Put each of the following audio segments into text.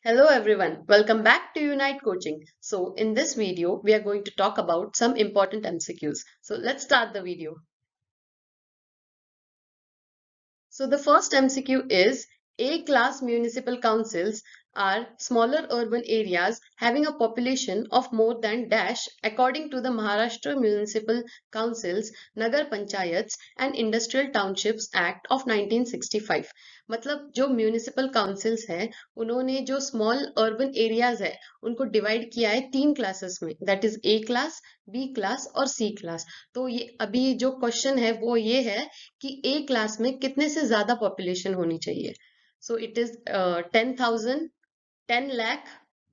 Hello everyone, welcome back to Unite Coaching. So in this video, we are going to talk about some important MCQs. So let's start the video. So the first MCQ is A-class municipal councils are smaller urban areas having a population of more than dash according to the Maharashtra Municipal Councils, Nagar Panchayats and Industrial Townships Act of 1965. मतलब जो municipal councils हैं उन्होंने जो small urban areas है उनको divide किया है तीन क्लासेस में, that is A class, B class और सी क्लास. तो ये अभी जो क्वेश्चन है वो ये है कि ए क्लास में कितने से ज्यादा पॉपुलेशन होनी चाहिए. So it is 10,000, 10 lakh,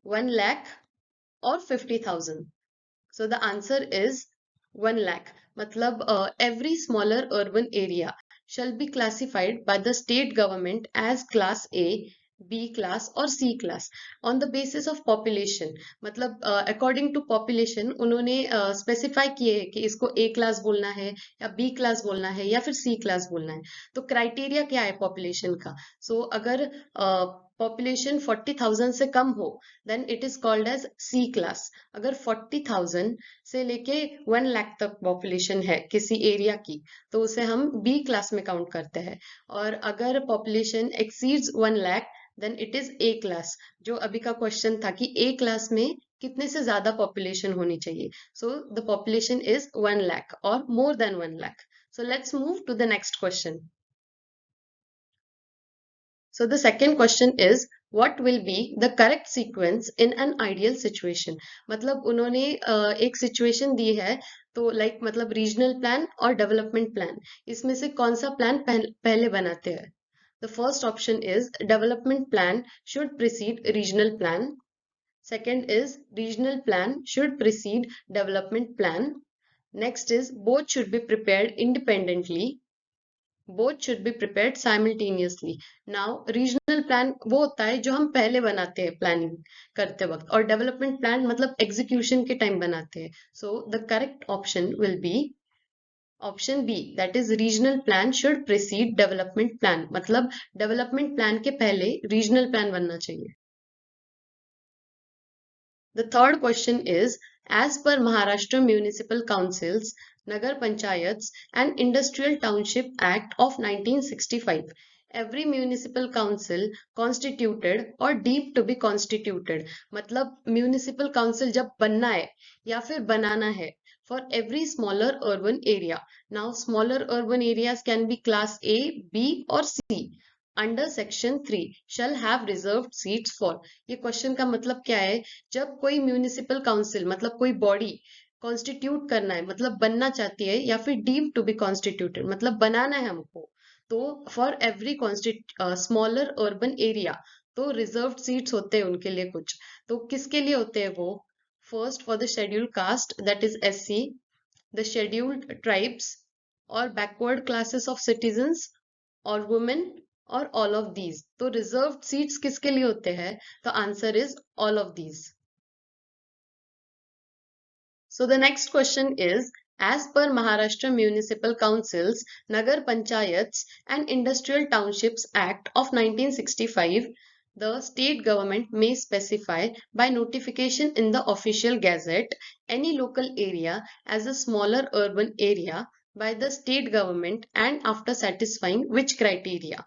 1 lakh और 50,000. So the answer is 1 lakh. मतलब every smaller urban area shall be classified by the state government as class A, B class और C class on the basis of population. मतलब according to population उन्होंने specify किए है कि इसको A class बोलना है या B class बोलना है या फिर C class बोलना है. तो criteria क्या है population का? So अगर पॉपुलेशन 40,000 से कम हो then it is called as C class. अगर 40,000 से लेके 1 लाख तक पॉपुलेशन है किसी एरिया की तो उसे हम बी क्लास में काउंट करते हैं. और अगर population exceeds 1 lakh then it is A class. जो अभी का क्वेश्चन था कि ए क्लास में कितने से ज्यादा पॉपुलेशन होनी चाहिए. So the population is 1 lakh और more than 1 lakh. So let's move to the next question. So the second question is what will be the correct sequence in an ideal situation. मतलब उन्होंने एक situation दी है तो मतलब रीजनल प्लान और development plan इसमें से कौन सा प्लान पहले बनाते हैं. The first option is development plan should precede regional plan. Second is regional plan should precede development plan. Next is both should be prepared independently. Both should be prepared simultaneously. Now regional plan वो होता है जो हम पहले बनाते हैं planning करते वक्त और डेवलपमेंट प्लान मतलब एग्जीक्यूशन के टाइम बनाते हैं. So the correct option will be option B, that is regional plan should precede development plan. मतलब डेवलपमेंट प्लान के पहले रीजनल प्लान बनना चाहिए. The third question is, as per Maharashtra Municipal Councils, Nagar Panchayats and Industrial Township Act of 1965, every municipal council constituted or deemed to be constituted. मतलब municipal council जब बनना है या फिर बनाना है for every smaller urban area. Now smaller urban areas can be class A, B or C. Under section 3 shall have reserved seats for. ये question का मतलब क्या है? जब कोई म्यूनिसिपल काउंसिल मतलब कोई बॉडी कॉन्स्टिट्यूट करना है मतलब बनना चाहती है या फिर डीम टू बी कॉन्स्टिट्यूटेड मतलब बनाना है हमको, तो for every smaller urban area तो रिजर्व्ड सीट्स होते हैं उनके लिए कुछ. तो किसके लिए होते हैं वो? First for the scheduled caste that is SC, the scheduled tribes और बैकवर्ड क्लासेस ऑफ सिटीजन्स और वुमेन और ऑल ऑफ दीज. तो रिजर्व्ड सीट्स किसके लिए होते हैं? तो answer is all of these. So the next question is, as per Maharashtra Municipal Councils, Nagar Panchayats and Industrial Townships Act of 1965, the state government may specify by notification in the official gazette any local area as a smaller urban area by the state government and after satisfying which criteria.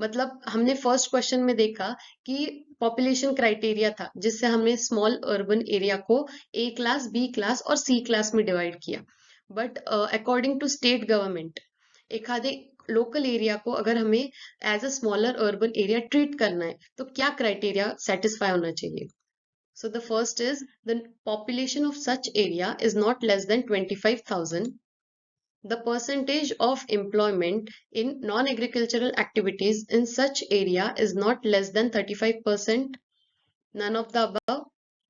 मतलब हमने first question में देखा कि population criteria था जिससे हमने small urban area को ए class, B class और सी क्लास में डिवाइड किया. But according to state government एक आधे लोकल एरिया को अगर हमें as a smaller urban area treat करना है तो क्या क्राइटेरिया सेटिस्फाई होना चाहिए? So the first is the population of such area is not less than 25,000. The percentage of employment in non-agricultural activities in such area is not less than 35%, none of the above,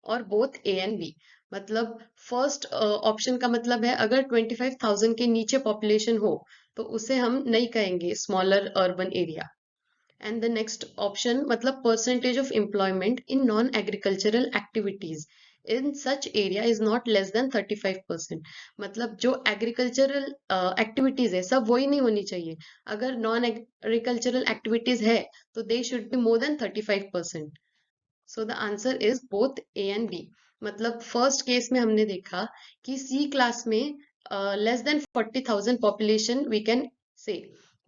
or both A and B. मतलब first option का मतलब है अगर 25,000 के नीचे population हो तो उसे हम नहीं कहेंगे smaller urban area. And the next option मतलब percentage of employment in non agricultural activities in such area is not less than 35%. मतलब जो एग्रीकल्चरल एक्टिविटीज है सब वही नहीं होनी चाहिए. अगर नॉन एग्रीकल्चरल एक्टिविटीज है तो they should be more than 35%. So the answer is both A and B. मतलब फर्स्ट केस में हमने देखा कि सी क्लास में less than 40,000 population we can say,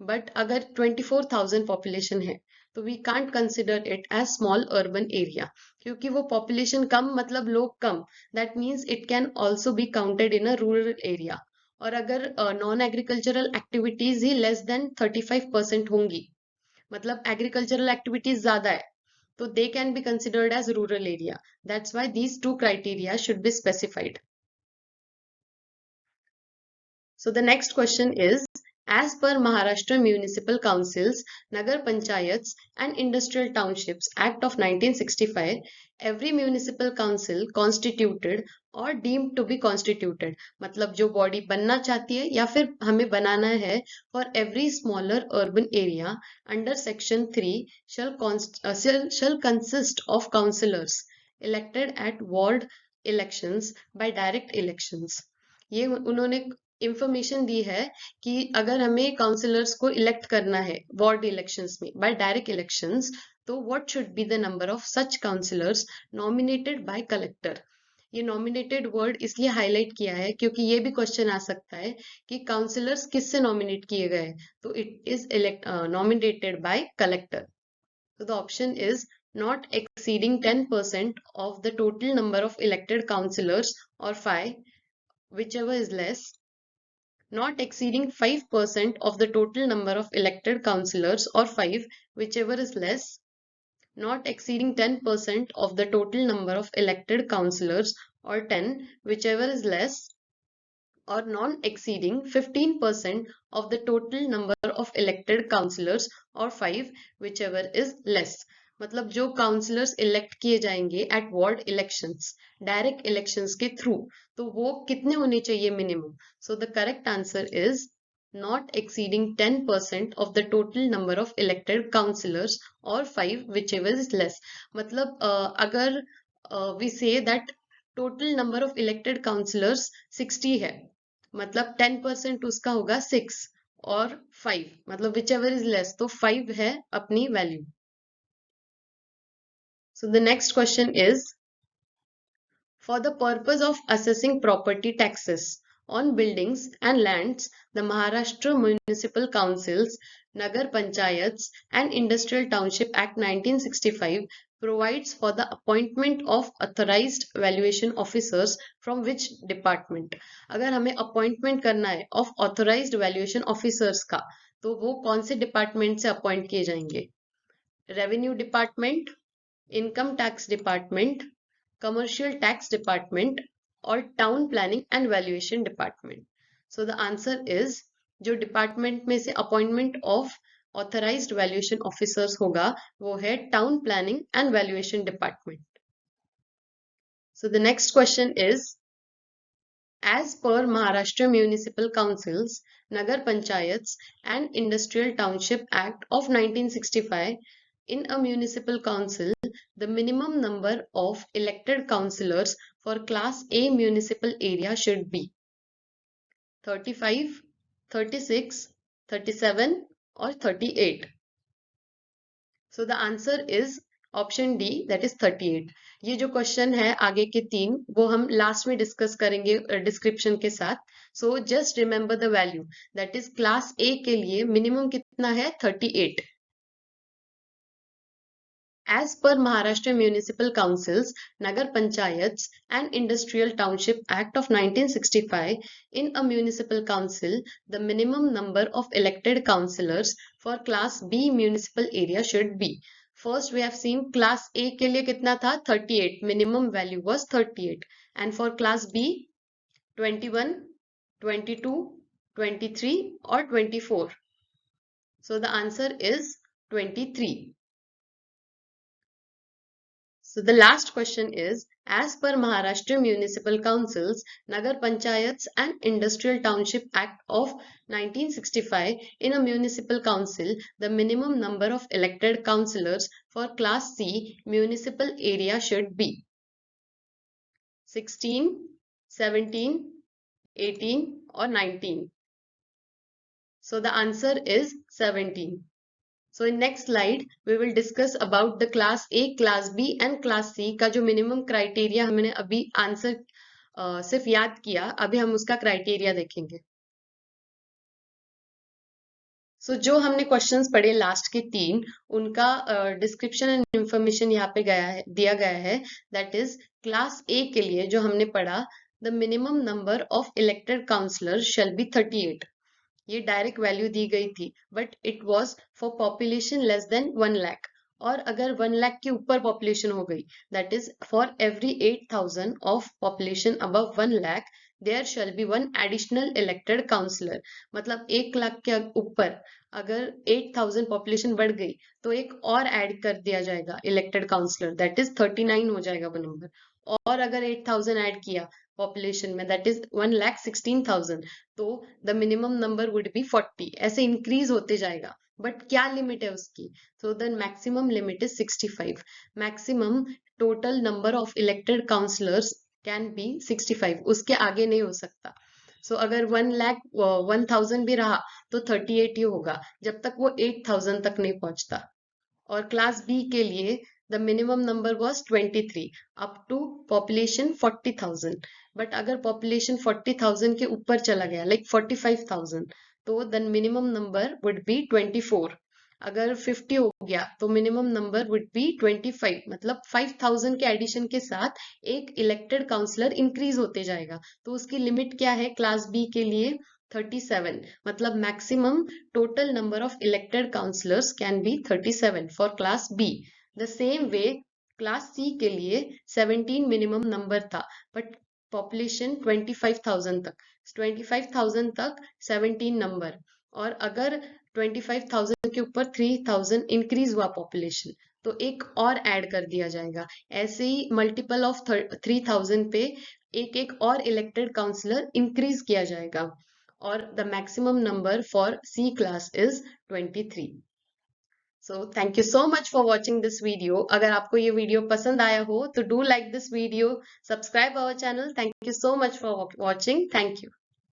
but अगर 24,000 पॉपुलेशन है तो we can't consider it as small urban area, क्योंकि वो पॉपुलेशन कम मतलब लोग कम, that means it can also be counted in a rural area. और अगर नॉन एग्रीकल्चरल एक्टिविटीज ही लेस देन 35% होंगी, मतलब एग्रीकल्चरल एक्टिविटीज ज्यादा है, so they can be considered as rural area. That's why these two criteria should be specified. So the next question is, as per Maharashtra Municipal Councils, Nagar Panchayats and Industrial Townships Act of 1965, every municipal council constituted or deemed to be constituted, मतलब जो body बनना चाहती है या फिर हमें बनाना है, for every smaller urban area under section 3 shall consist of councillors elected at ward elections by direct elections. ये उन्होंने इंफॉर्मेशन दी है कि अगर हमें काउंसलर्स को इलेक्ट करना है वार्ड इलेक्शंस में बाय डायरेक्ट इलेक्शंस, तो what should be the number of such councillors nominated by collector. ये नॉमिनेटेड वर्ड इसलिए हाईलाइट किया है क्योंकि ये भी क्वेश्चन आ सकता है कि काउंसलर्स किससे नॉमिनेट किए गए, तो it is nominated by collector. So the option is not exceeding 10% of the total number of elected councillors or 5, whichever is less, not exceeding 5% of the total number of elected councillors or 5, whichever is less, not exceeding 10% of the total number of elected councillors or 10, whichever is less, or non exceeding 15% of the total number of elected councillors or 5, whichever is less। मतलब जो counsellors elect किए जाएंगे at ward elections, direct elections के through, तो वो कितने होने चाहिए minimum. So the correct answer is not exceeding 10% of the total number of elected councillors or 5, whichever is less। मतलब अगर we say that total number of elected councillors 60 है, मतलब 10% उसका होगा 6 और 5, मतलब whichever is less, तो 5 है अपनी value. So the next question is, for the purpose of assessing property taxes on buildings and lands, the Maharashtra Municipal Councils, Nagar Panchayats and Industrial Township Act 1965 provides for the appointment of authorized valuation officers from which department। अगर हमें appointment करना है of authorized valuation officers का, तो वो कौन से department से अपॉइंट किए जाएंगे? Revenue department, income tax department, commercial tax department और town planning and valuation department. So the answer is, जो डिपार्टमेंट में से appointment of authorised valuation officers होगा वो है town planning and valuation department. So the next question is, as per Maharashtra Municipal Councils, Nagar Panchayats and Industrial Township Act of 1965, in a municipal council, the minimum number of elected councillors for Class A municipal area should be 35, 36, 37 or 38. So the answer is option D, that is 38। ये जो question है आगे के तीन वो हम last में discuss करेंगे डिस्क्रिप्शन के साथ। So just remember the value, that is class ए के लिए मिनिमम कितना है? 38। As per Maharashtra Municipal Councils, Nagar Panchayats and Industrial Township Act of 1965, in a municipal council, the minimum number of elected councillors for Class B municipal area should be। First we have seen Class A के लिए कितना था? 38, minimum value was 38, and for Class B 21, 22, 23 or 24. So the answer is 23. So the last question is, as per Maharashtra Municipal Councils, Nagar Panchayats and Industrial Township Act of 1965, in a municipal council, the minimum number of elected councillors for Class C municipal area should be 16, 17, 18 or 19. So the answer is 17. So in next slide we will discuss about the class A, class B and class C का जो minimum criteria हमने अभी answer सिर्फ याद किया, अभी हम उसका क्राइटेरिया देखेंगे। जो हमने क्वेश्चंस पढ़े लास्ट के 3, उनका डिस्क्रिप्शन एंड इंफॉर्मेशन यहाँ पे दिया गया है। दैट इज क्लास ए के लिए जो हमने पढ़ा, the minimum number of elected councillor shall be 38। ये डायरेक्ट वैल्यू दी गई थी, but it was for population less than 1 lakh. और अगर 1 लाख के ऊपर पॉपुलेशन हो गई, that is for every 8,000 of population above 1 lakh, there shall be one additional elected councillor. मतलब 1 लाख के ऊपर अगर 8,000 पॉपुलेशन बढ़ गई तो एक और ऐड कर दिया जाएगा इलेक्टेड काउंसलर, दैट इज 39 हो जाएगा वो नंबर। और अगर 8,000 ऐड किया पॉपुलेशन में, दैट इज 1,16,000, तो the minimum number would B 40। ऐसे इंक्रीज होते जाएगा, बट क्या लिमिट है उसकी? So the maximum limit is 65। Maximum total number of elected councillors can be 65, उसके आगे नहीं हो सकता। अगर 1,01,000 भी रहा तो 38 ही होगा, जब तक वो 8,000 तक नहीं पहुंचता। और क्लास बी के लिए the minimum number was 23 up to population 40,000। But अगर पॉपुलेशन 40,000 के ऊपर चला गया, लाइक 45,000, तो the minimum number would be 24। अगर 50 हो गया तो मिनिमम नंबर वुड बी 25। मतलब 5,000 के एडिशन के साथ एक इलेक्टेड काउंसलर इंक्रीज होते जाएगा। तो उसकी लिमिट क्या है क्लास बी के लिए? 37। मतलब maximum total number of elected councillors can be 37 for class B. The same way class C के लिए 17 minimum number था, but population 25,000 तक, 25,000 तक 17 नंबर। और अगर 25,000 के ऊपर 3,000 इंक्रीज हुआ पॉपुलेशन, तो एक और ऐड कर दिया जाएगा। ऐसे ही मल्टीपल ऑफ 3,000 पे एक एक और इलेक्टेड काउंसलर इंक्रीज किया जाएगा। और the maximum number for C class is 23. So thank you so much for watching this video. अगर आपको ये वीडियो पसंद आया हो तो do like this video, subscribe our channel. Thank you so much for watching. Thank you.